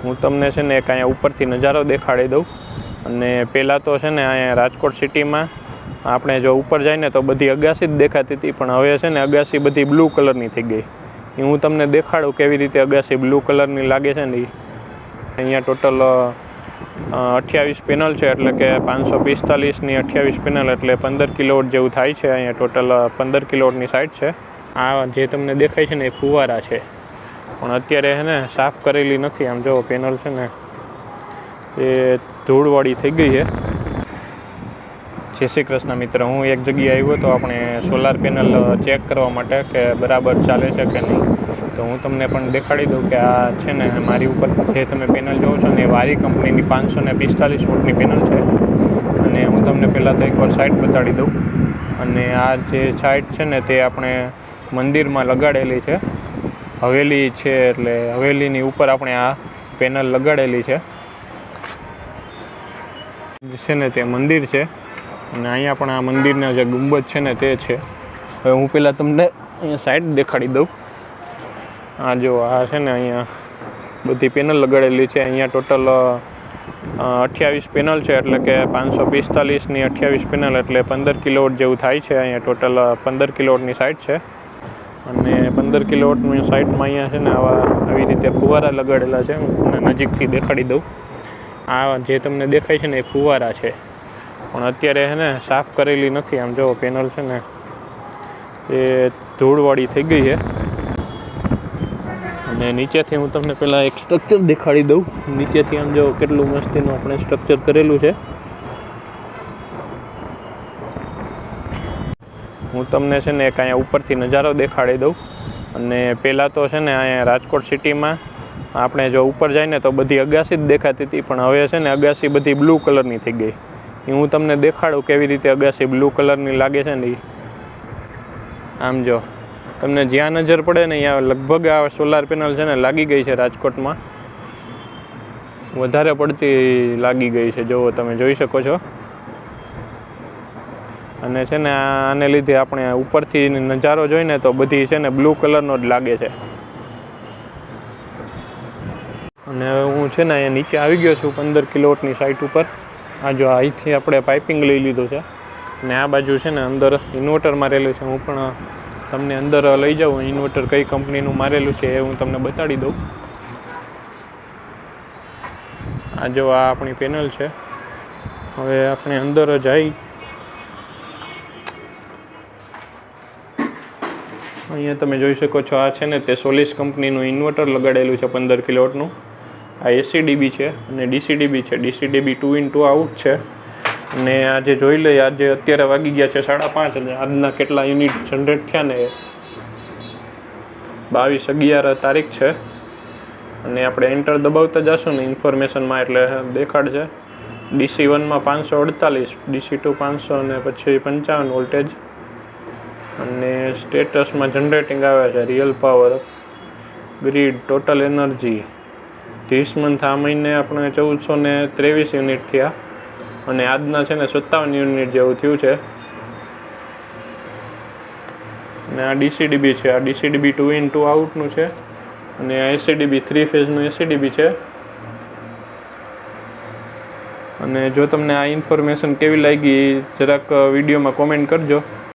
હું તમને છે ને એક અહીંયા ઉપરથી નજારો દેખાડી દઉં. અને પહેલાં તો છે ને અહીંયા રાજકોટ સિટીમાં આપણે જો ઉપર જાય ને તો બધી અગાસી જ દેખાતી હતી, પણ હવે છે ને અગાસી બધી બ્લુ કલરની થઈ ગઈ. એ હું તમને દેખાડું કેવી રીતે અગાસી બ્લુ કલરની લાગે છે ને. અહીંયા ટોટલ 28 પેનલ છે, એટલે કે 545ની 28 પેનલ એટલે 15 કિલોવોટ જેવું થાય છે. અહીંયા ટોટલ 15 કિલોવોટની સાઇટ છે. આ જે તમને દેખાય છે ને એ ફુવારા છે, પણ અત્યારે છે ને સાફ કરેલી નથી. આમ જો પેનલ છે ને એ ધૂળવાળી થઈ ગઈ છે. જય શ્રી કૃષ્ણ મિત્ર, હું એક જગ્યાએ આવ્યો તો આપણે સોલાર પેનલ ચેક કરવા માટે કે બરાબર ચાલે છે કે નહીં. તો હું તમને પણ દેખાડી દઉં કે આ છે ને મારી ઉપર જે તમે પેનલ જોવો છો ને એ વારી કંપનીની 545 વોટની પેનલ છે. અને હું તમને પહેલાં તો એકવાર સાઇટ બતાડી દઉં. અને આ જે સાઇટ છે ને તે આપણે મંદિરમાં લગાડેલી છે. હવેલી છે, એટલે હવેલીની ઉપર આપણે આ પેનલ લગાડેલી છે ને તે મંદિર છે. અને અહીંયા પણ આ મંદિરના જે ગુંબજ છે ને તે છે. હવે હું પહેલાં તમને અહીંયા સાઇટ દેખાડી દઉં. આ જો આ છે ને અહીંયા બધી પેનલ લગાડેલી છે. અહીંયા ટોટલ 28 પેનલ છે, એટલે કે 545ની 28 પેનલ એટલે 15 કિલોવોટ જેવું થાય છે. અહીંયા ટોટલ 15 કિલોવોટની સાઇટ છે. અને 15 કિલોવોટની સાઇટમાં અહીંયા છે ને આવી રીતે ફુવારા લગાડેલા છે. હું તમને નજીકથી દેખાડી દઉં. આ જે તમને દેખાય છે ને એ ફુવારા છે, પણ અત્યારે છે ને સાફ કરેલી નથી. આમ જો પેનલ છે ને એ ધૂળવાળી થઈ ગઈ છે. અને નીચેથી હું તમને પહેલાં એક સ્ટ્રક્ચર દેખાડી દઉં. નીચેથી આમ જો કેટલું મસ્તીનું આપણે સ્ટ્રક્ચર કરેલું છે. હું તમને છે ને એક અહીંયા ઉપરથી નજારો દેખાડી દઉં. અને પહેલાં તો છે ને અહીંયા રાજકોટ સિટીમાં આપણે જો ઉપર જાય ને તો બધી અગાસી જ દેખાતી હતી, પણ હવે છે ને અગાસી બધી બ્લુ કલરની થઈ ગઈ. એ હું તમને દેખાડું કેવી રીતે અગાસી બ્લુ કલરની લાગે છે ને. આમ જો તમને જ્યાં નજર પડે ને અહીંયા લગભગ આ સોલાર પેનલ છે ને લાગી ગઈ છે. રાજકોટમાં વધારે પડતી લાગી ગઈ છે, જો તમે જોઈ શકો છો. અને છે ને આને લીધે આપણે ઉપરથી નજારો જોઈને તો બધી છે ને બ્લુ કલરનો જ લાગે છે. અને હવે હું છે ને અહીંયા નીચે આવી ગયો છું 15 કિલોવોટની સાઇટ ઉપર. આ જો અહીંથી આપણે પાઇપિંગ લઈ લીધું છે. અને આ બાજુ છે ને અંદર ઇન્વર્ટર મારેલું છે. હું પણ તમને અંદર લઈ જાઉં. ઇન્વર્ટર કઈ કંપનીનું મારેલું છે એ હું તમને બતાડી દઉં. આ જો આ આપણી પેનલ છે. હવે આપણે અંદર જઈ અહીંયા તમે જોઈ શકો છો. આ છે ને તે સોલિસ કંપનીનું ઇન્વર્ટર લગાડેલું છે 15 કિલોવોટનું. આ ACDB છે અને DCDB છે. DCDB 2x2 આઉટ છે. અને આજે જોઈ લઈએ, આજે અત્યારે વાગી ગયા છે 5:30. અને આજના કેટલા યુનિટ જનરેટ થયા ને 22/11 તારીખ છે. અને આપણે એન્ટર દબાવતા જશું ને ઇન્ફોર્મેશનમાં એટલે દેખાડશે. DC1માં 548, DC2 500 અને પછી 55 વોલ્ટેજ. અને સ્ટેટસમાં જનરેટિંગ આવે છે real power, grid, total energy. This month આ મહિને આપણે 1423 યુનિટ થયા. અને આજના છે ને 57 યુનિટ જેવું થયું છે. અને આ DCDB છે. આ DCDB 2x2 આઉટનું છે. અને આ ACDB 3 ફેઝનું ACDB છે. અને જો તમને આ ઇન્ફોર્મેશન કેવી લાગી જરાક વિડીયોમાં કોમેન્ટ કરજો.